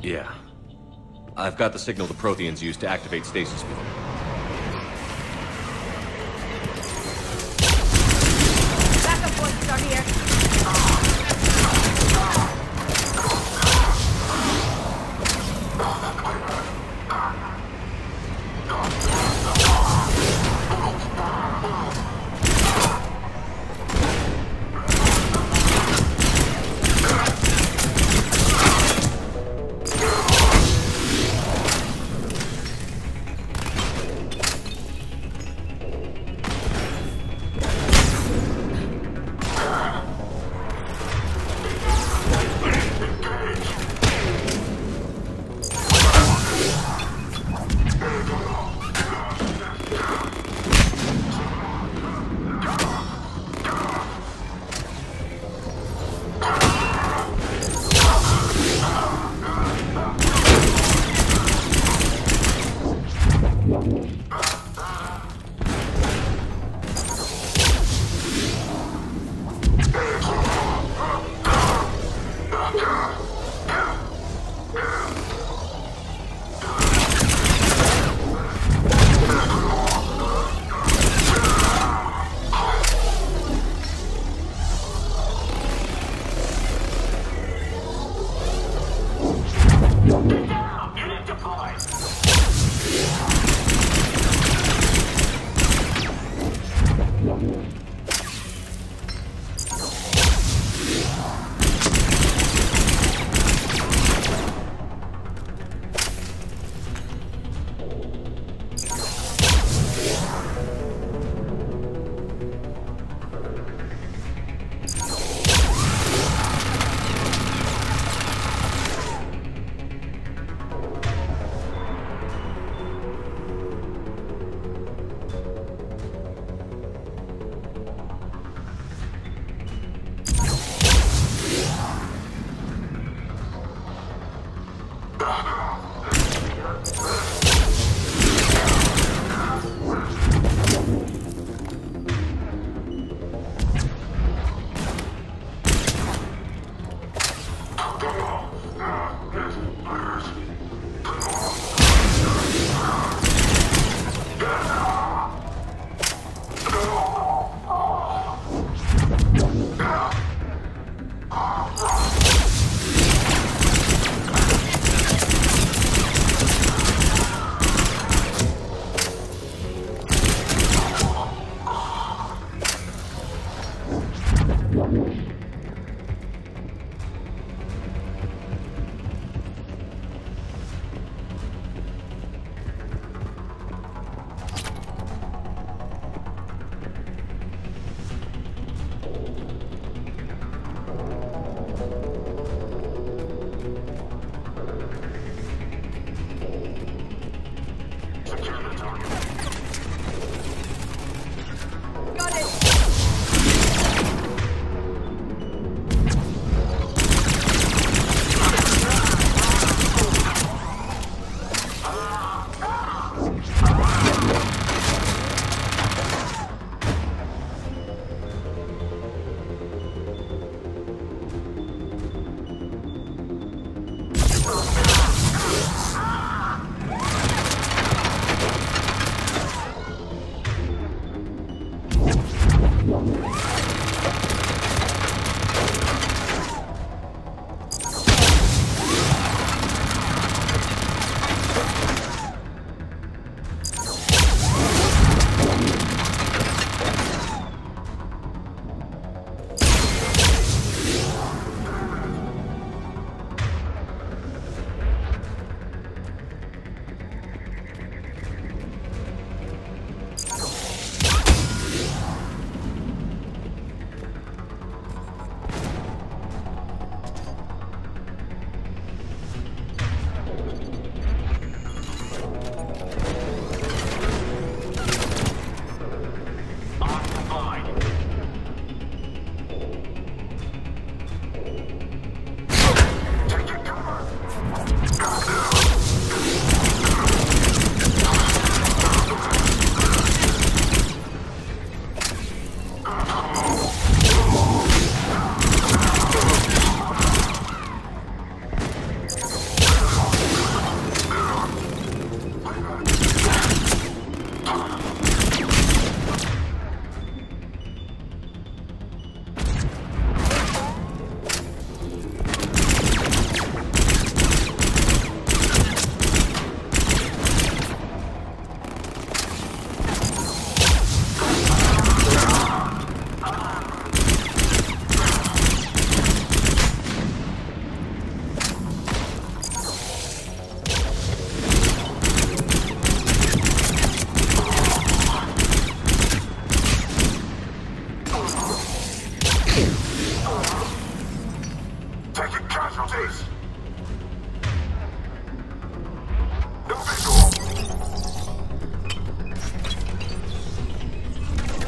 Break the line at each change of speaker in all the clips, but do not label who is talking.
Yeah. I've got the signal the Protheans use to activate stasis field.
Backup voices are here.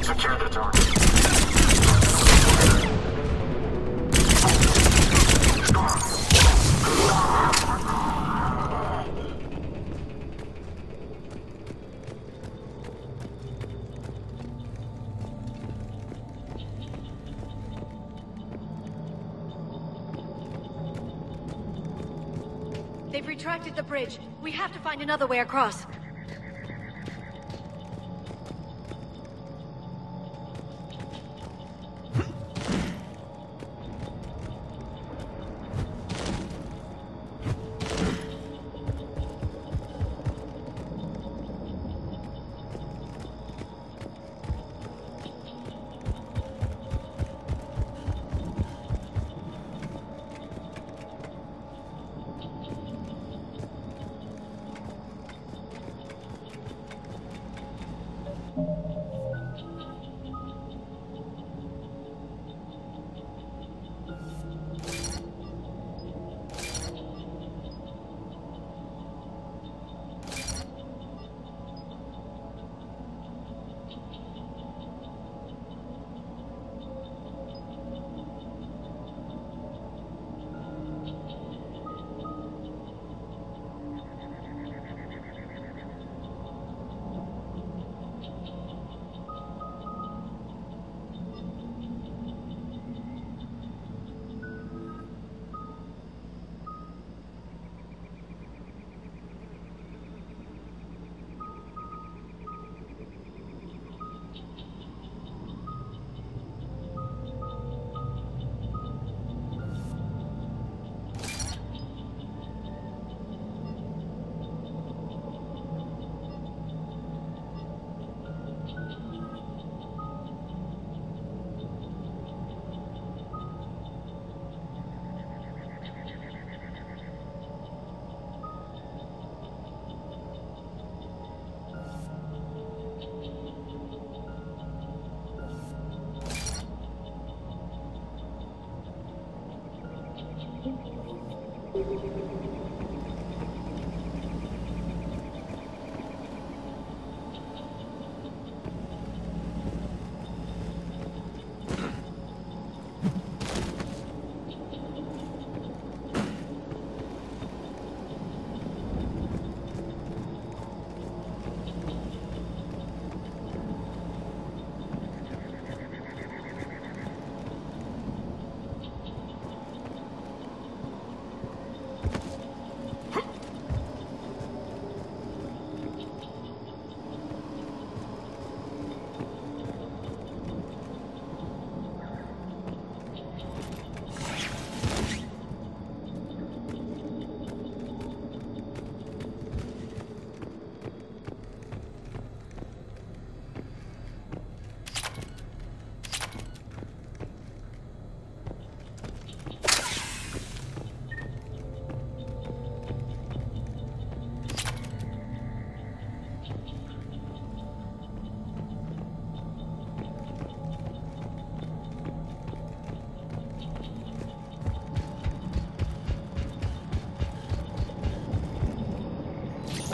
Secure the target.
They've retracted the bridge. We have to find another way across.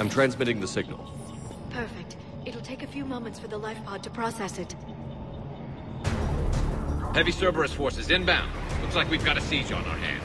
I'm transmitting the signal.
Perfect. It'll take a few moments for the life pod to process it.
Heavy Cerberus forces inbound. Looks like we've got a siege on our hands.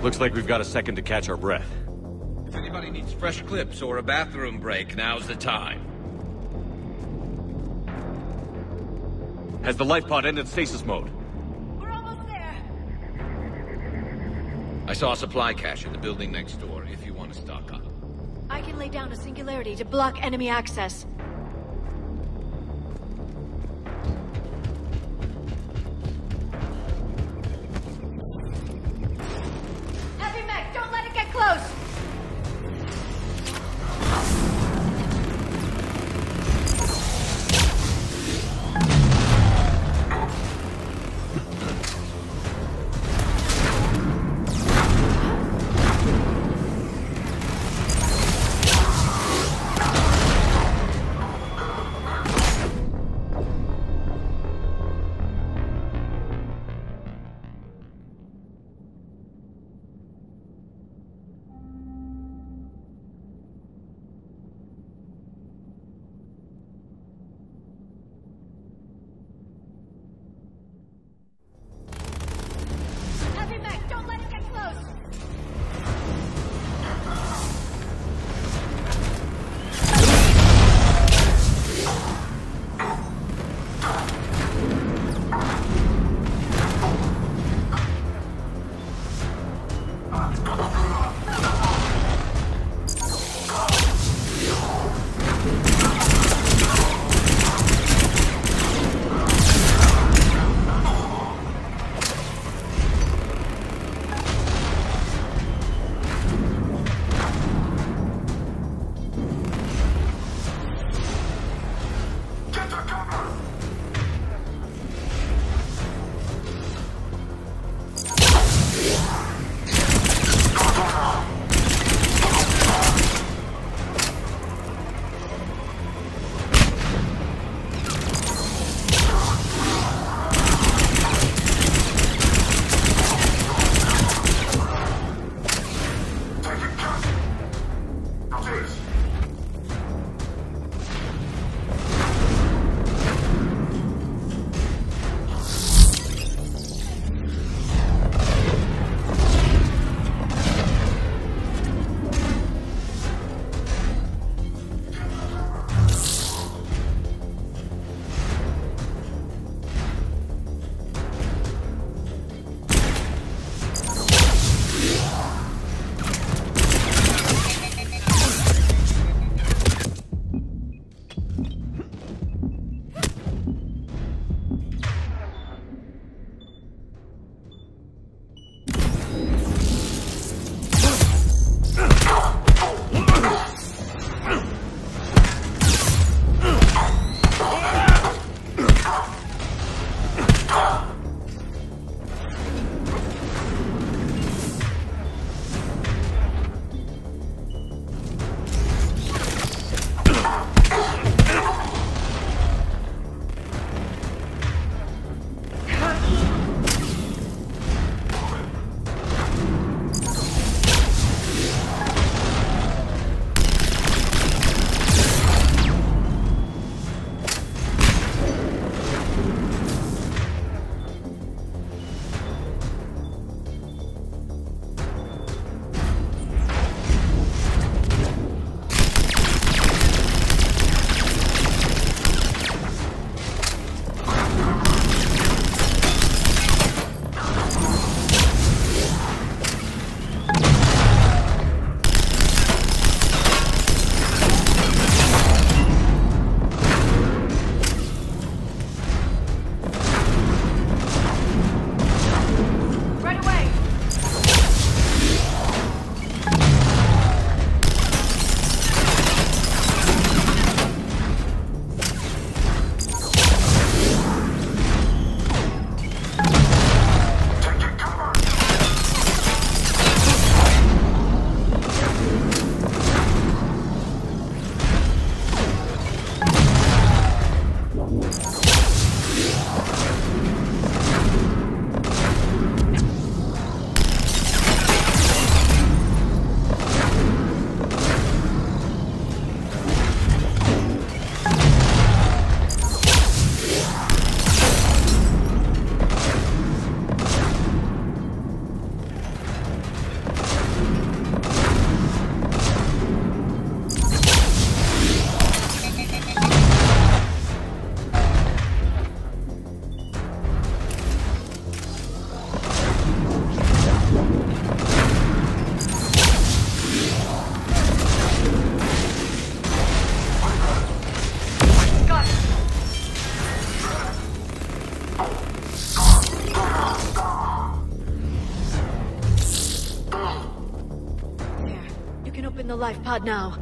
Looks like we've got a second to catch our breath.
If anybody needs fresh clips or a bathroom break, now's the time.
Has the life pod ended stasis mode?
We're almost there.
I saw a supply cache in the building next door, if you want to stock up.
I can lay down a singularity to block enemy access. Heavy mech, don't let it get close! life pod now.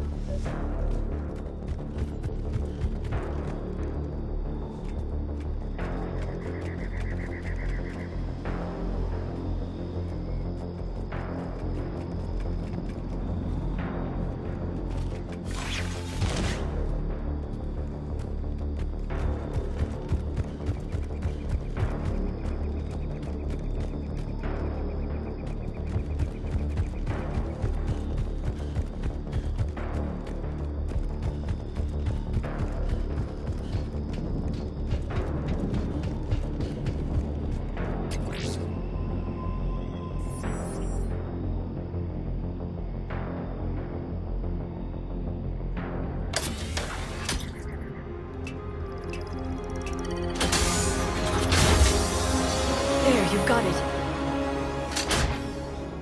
Got it.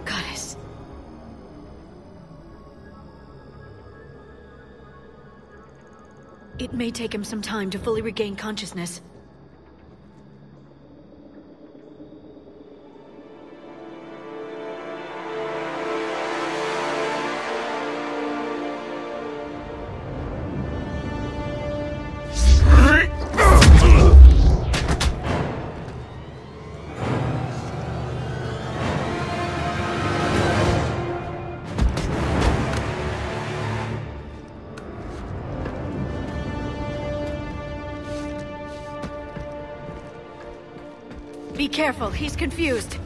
Goddess. It may take him some time to fully regain consciousness. Be careful, he's confused.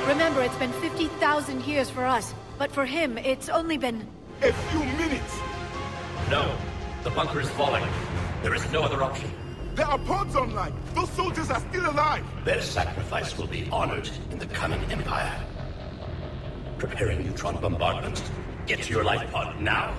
Remember, it's been 50,000 years for us, but for him, it's only been...
a few minutes!
No, the bunker is falling. There is no other option.
There are pods online! Those soldiers are still alive!
Their sacrifice will be honored in the coming Empire. Preparing neutron bombardment. Get to your life pod now.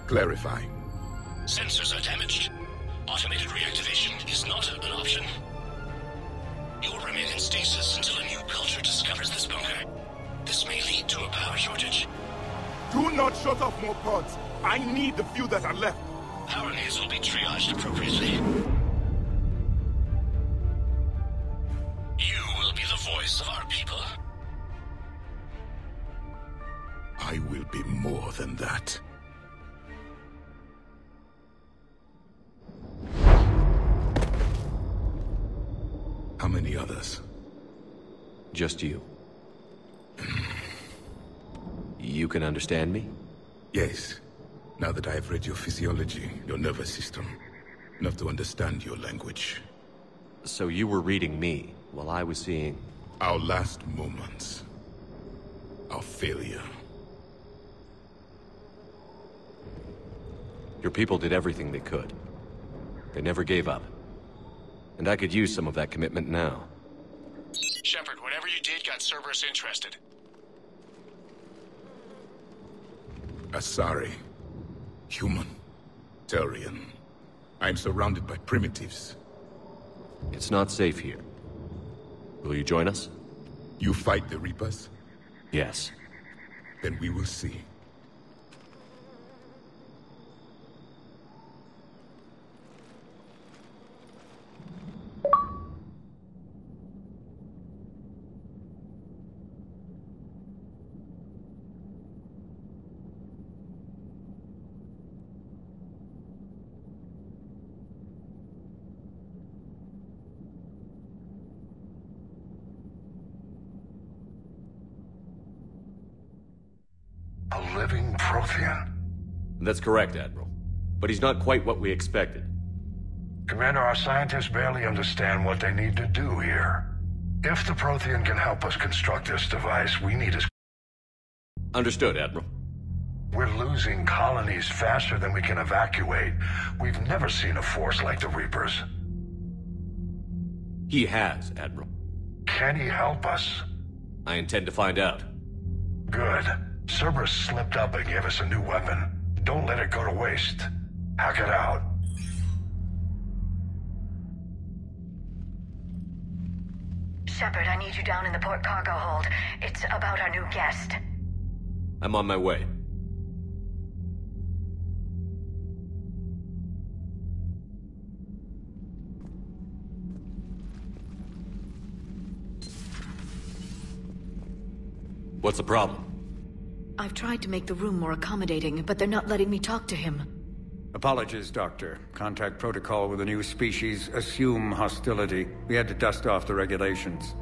Clarify.
Sensors are damaged. Automated reactivation is not an option. You will remain in stasis until a new culture discovers this bunker. This may lead to a power shortage.
Do not shut off more pods. I need the few that are left.
Power needs will be triaged appropriately. You will be the voice of our people.
I will be more than that. How many others?
Just you. You can understand me?
Yes. Now that I have read your physiology, your nervous system, enough to understand your language.
So you were reading me, while I was seeing...
Our last moments. Our failure.
Your people did everything they could. They never gave up. And I could use some of that commitment now.
Shepard, whatever you did got Cerberus interested.
Asari. Human. Turian. I'm surrounded by primitives.
It's not safe here. Will you join us?
You fight the Reapers?
Yes.
Then we will see.
A living Prothean?
That's correct, Admiral. But he's not quite what we expected.
Commander, our scientists barely understand what they need to do here. If the Prothean can help us construct this device, we need his...
Understood, Admiral.
We're losing colonies faster than we can evacuate. We've never seen a force like the Reapers.
He has, Admiral.
Can he help us?
I intend to find out.
Good. Cerberus slipped up and gave us a new weapon. Don't let it go to waste. Hack it out.
Shepard, I need you down in the port cargo hold. It's about our new guest.
I'm on my way. What's the problem?
I've tried to make the room more accommodating, but they're not letting me talk to him.
Apologies, Doctor. Contact protocol with a new species. Assume hostility. We had to dust off the regulations.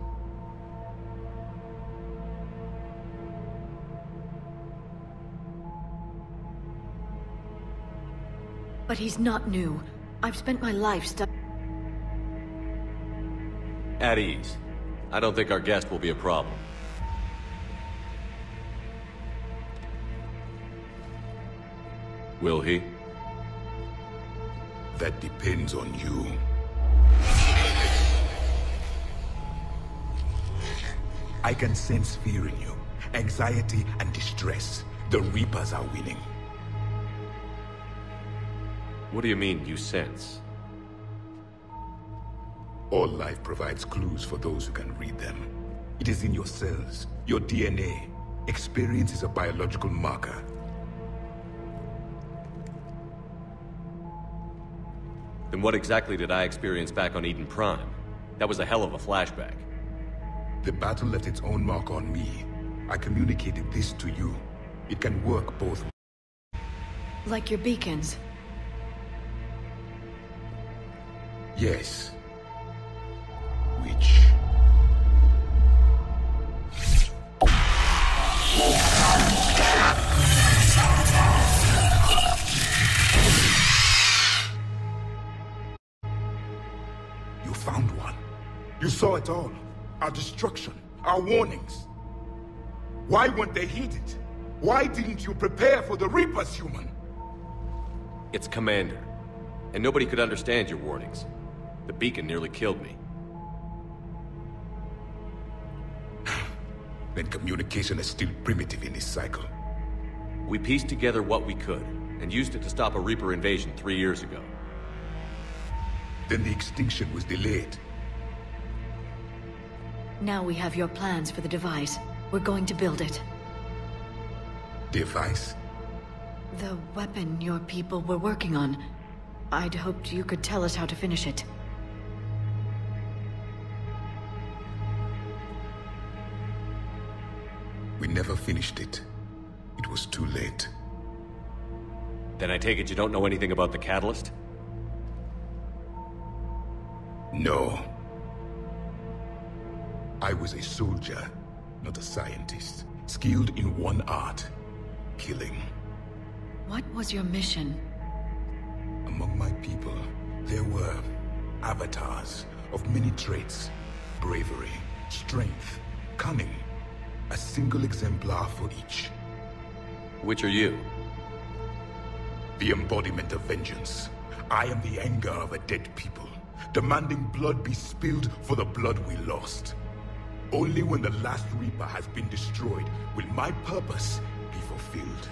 But he's not new. I've spent my life
At ease. I don't think our guest will be a problem. Will he?
That depends on you. I can sense fear in you, anxiety and distress. The Reapers are winning.
What do you mean, you sense?
All life provides clues for those who can read them. It is in your cells, your DNA. Experience is a biological marker.
Then what exactly did I experience back on Eden Prime? That was a hell of a flashback.
The battle left its own mark on me. I communicated this to you. It can work both ways.
like your beacons.
Yes. Which... You found one. You saw it all. Our destruction, our warnings. Why weren't they heeded? Why didn't you prepare for the Reapers, human?
It's Commander. And nobody could understand your warnings. The beacon nearly killed me.
Then communication is still primitive in this cycle.
We pieced together what we could, and used it to stop a Reaper invasion 3 years ago.
Then the extinction was delayed.
Now we have your plans for the device. We're going to build it.
Device?
The weapon your people were working on. I'd hoped you could tell us how to finish it.
We never finished it. It was too late.
Then I take it you don't know anything about the catalyst?
No. I was a soldier, not a scientist. Skilled in one art. Killing.
What was your mission?
Among my people, there were avatars of many traits. Bravery, strength, cunning. A single exemplar for each.
Which are you?
The embodiment of vengeance. I am the anger of a dead people, demanding blood be spilled for the blood we lost. Only when the last Reaper has been destroyed will my purpose be fulfilled.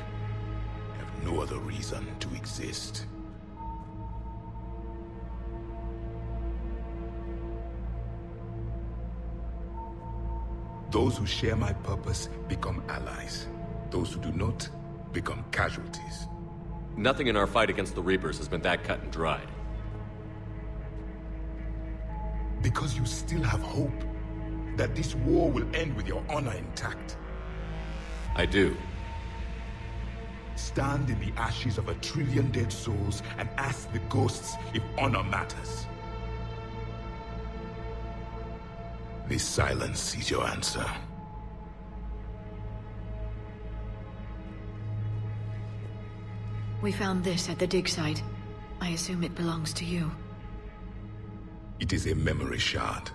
I have no other reason to exist. Those who share my purpose become allies. Those who do not become casualties.
Nothing in our fight against the Reapers has been that cut and dried.
Because you still have hope that this war will end with your honor intact.
I do.
Stand in the ashes of 1 trillion dead souls and ask the ghosts if honor matters. This silence is your answer.
We found this at the dig site. I assume it belongs to you.
It is a memory shard.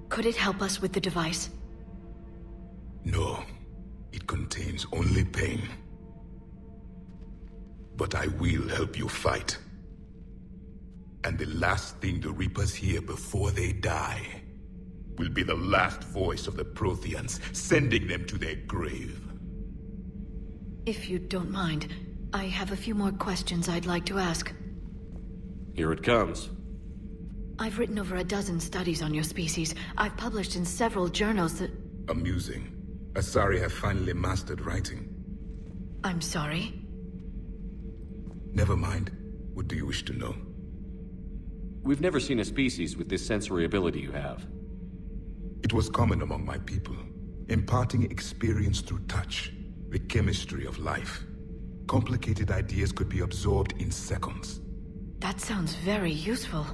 Could it help us with the device?
No. It contains only pain. But I will help you fight. And the last thing the Reapers hear before they die will be the last voice of the Protheans, sending them to their grave.
If you don't mind, I have a few more questions I'd like to ask.
Here it comes.
I've written over a dozen studies on your species. I've published in several journals that...
Amusing. Asari have finally mastered writing.
I'm sorry?
Never mind. What do you wish to know?
We've never seen a species with this sensory ability you have.
It was common among my people, imparting experience through touch, the chemistry of life. Complicated ideas could be absorbed in seconds.
That sounds very useful.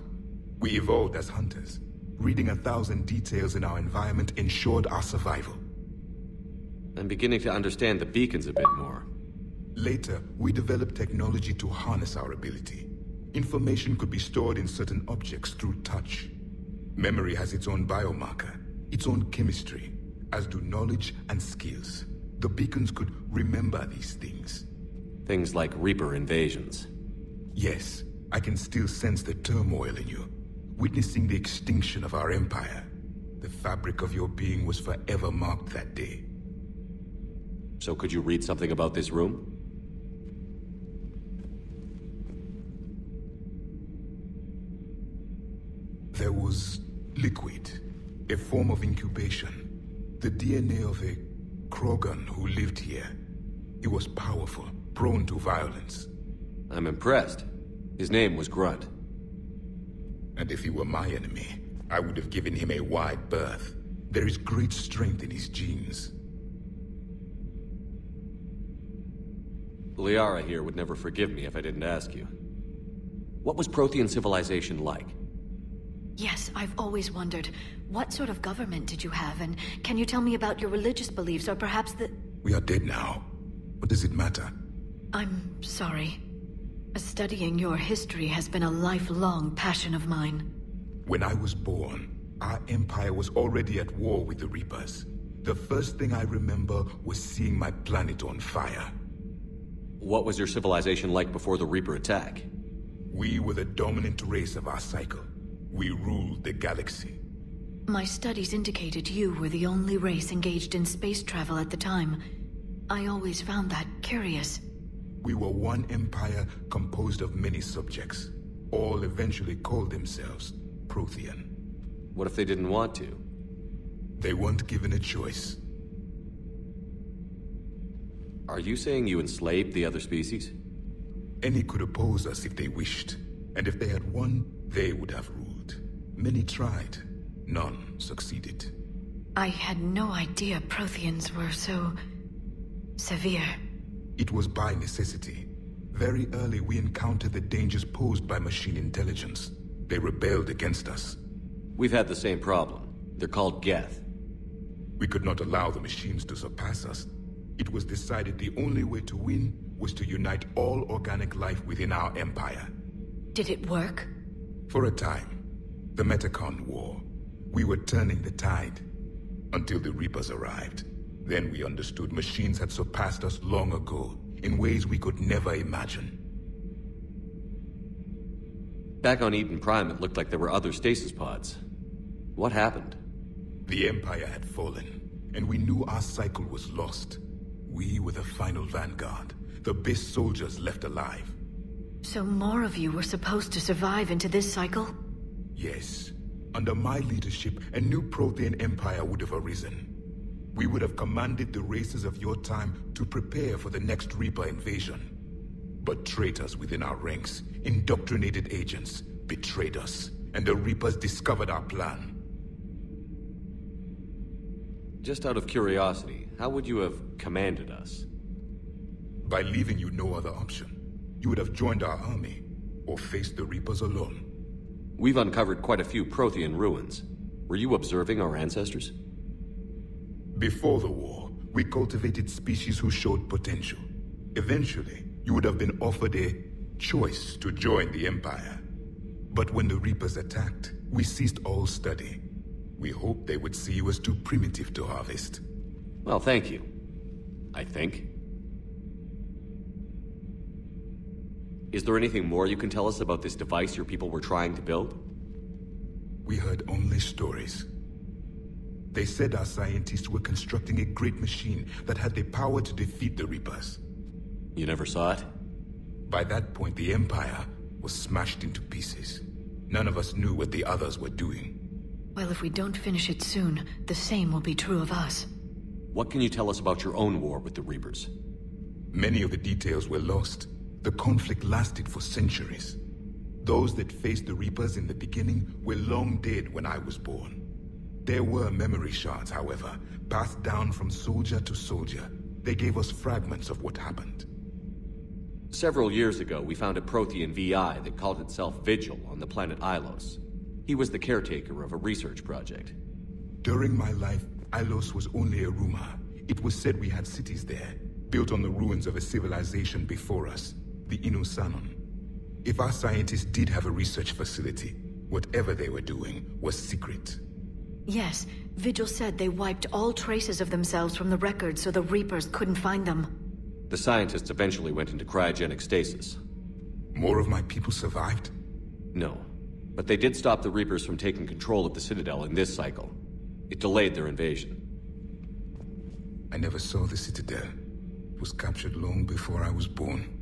We evolved as hunters. Reading 1,000 details in our environment ensured our survival.
I'm beginning to understand the beacons a bit more.
Later, we developed technology to harness our ability. Information could be stored in certain objects through touch. Memory has its own biomarker, its own chemistry, as do knowledge and skills. The beacons could remember these things.
Things like Reaper invasions.
Yes, I can still sense the turmoil in you, witnessing the extinction of our empire. The fabric of your being was forever marked that day.
So could you read something about this room?
There was liquid, a form of incubation. The DNA of a Krogan who lived here. He was powerful, prone to violence.
I'm impressed. His name was Grunt.
And if he were my enemy, I would have given him a wide berth. There is great strength in his genes.
Liara here would never forgive me if I didn't ask you. What was Prothean civilization like?
Yes, I've always wondered, what sort of government did you have, and can you tell me about your religious beliefs, or perhaps the...
We are dead now. What does it matter?
I'm sorry. Studying your history has been a lifelong passion of mine.
When I was born, our empire was already at war with the Reapers. The first thing I remember was seeing my planet on fire.
What was your civilization like before the Reaper attack?
We were the dominant race of our cycle. We ruled the galaxy.
My studies indicated you were the only race engaged in space travel at the time. I always found that curious.
We were one empire composed of many subjects. All eventually called themselves Prothean.
What if they didn't want to?
They weren't given a choice.
Are you saying you enslaved the other species?
Any could oppose us if they wished. And if they had won, they would have ruled. Many tried. None succeeded.
I had no idea Protheans were so... severe.
It was by necessity. Very early we encountered the dangers posed by machine intelligence. They rebelled against us.
We've had the same problem. They're called geth.
We could not allow the machines to surpass us. It was decided the only way to win was to unite all organic life within our empire.
Did it work?
For a time. The Metacon War. We were turning the tide. Until the Reapers arrived. Then we understood machines had surpassed us long ago, in ways we could never imagine.
Back on Eden Prime, it looked like there were other stasis pods. What happened?
The Empire had fallen, and we knew our cycle was lost. We were the final vanguard, the best soldiers left alive.
So more of you were supposed to survive into this cycle?
Yes. Under my leadership, a new Prothean empire would have arisen. We would have commanded the races of your time to prepare for the next Reaper invasion. But traitors within our ranks, indoctrinated agents, betrayed us, and the Reapers discovered our plan.
Just out of curiosity, how would you have commanded us?
By leaving you no other option. You would have joined our army, or faced the Reapers alone.
We've uncovered quite a few Prothean ruins. Were you observing our ancestors?
Before the war, we cultivated species who showed potential. Eventually, you would have been offered a choice to join the Empire. But when the Reapers attacked, we ceased all study. We hoped they would see you as too primitive to harvest.
Well, thank you. I think. Is there anything more you can tell us about this device your people were trying to build?
We heard only stories. They said our scientists were constructing a great machine that had the power to defeat the Reapers.
You never saw it?
By that point, the Empire was smashed into pieces. None of us knew what the others were doing.
Well, if we don't finish it soon, the same will be true of us.
What can you tell us about your own war with the Reapers?
Many of the details were lost. The conflict lasted for centuries. Those that faced the Reapers in the beginning were long dead when I was born. There were memory shards, however, passed down from soldier to soldier. They gave us fragments of what happened.
Several years ago, we found a Prothean VI that called itself Vigil on the planet Ilos. He was the caretaker of a research project.
During my life, Ilos was only a rumor. It was said we had cities there, built on the ruins of a civilization before us, the Inusanon. If our scientists did have a research facility, whatever they were doing was secret.
Yes, Vigil said they wiped all traces of themselves from the records so the Reapers couldn't find them.
The scientists eventually went into cryogenic stasis.
More of my people survived?
No, but they did stop the Reapers from taking control of the Citadel in this cycle. It delayed their invasion.
I never saw the Citadel. It was captured long before I was born.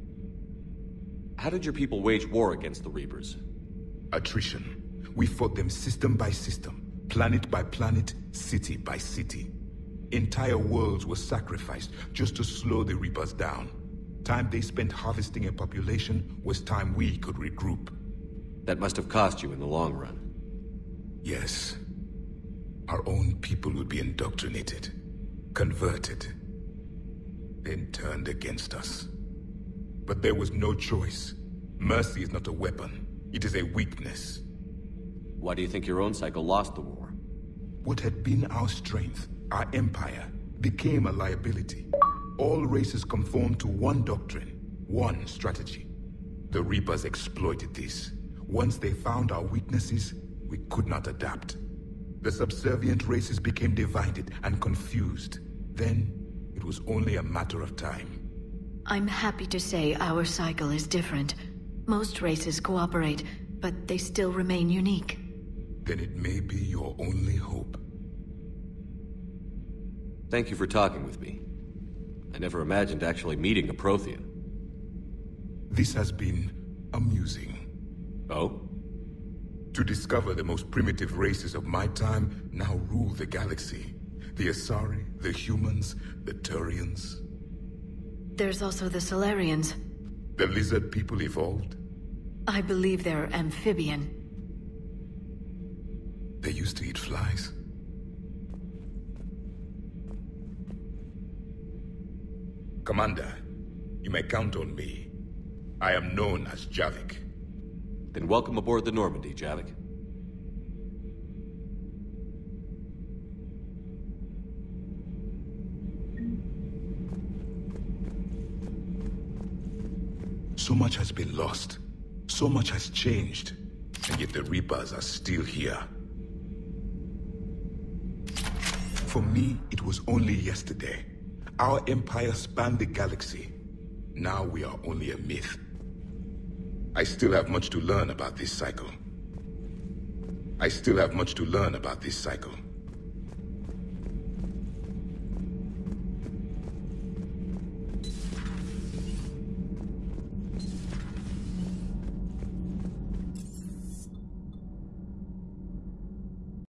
How did your people wage war against the Reapers?
Attrition. We fought them system by system, planet by planet, city by city. Entire worlds were sacrificed just to slow the Reapers down. Time they spent harvesting a population was time we could regroup.
That must have cost you in the long run.
Yes. Our own people would be indoctrinated, converted, then turned against us. But there was no choice. Mercy is not a weapon. It is a weakness.
Why do you think your own cycle lost the war?
What had been our strength, our empire, became a liability. All races conformed to one doctrine, one strategy. The Reapers exploited this. Once they found our weaknesses, we could not adapt. The subservient races became divided and confused. Then, it was only a matter of time.
I'm happy to say our cycle is different. Most races cooperate, but they still remain unique.
Then it may be your only hope.
Thank you for talking with me. I never imagined actually meeting a Prothean.
This has been amusing.
Oh?
To discover the most primitive races of my time now rule the galaxy. The Asari, the humans, the Turians.
There's also the Solarians.
The lizard people evolved?
I believe they're amphibian.
They used to eat flies. Commander, you may count on me. I am known as Javik.
Then welcome aboard the Normandy, Javik.
So much has been lost. So much has changed. And yet the Reapers are still here. For me, it was only yesterday. Our empire spanned the galaxy. Now we are only a myth. I still have much to learn about this cycle.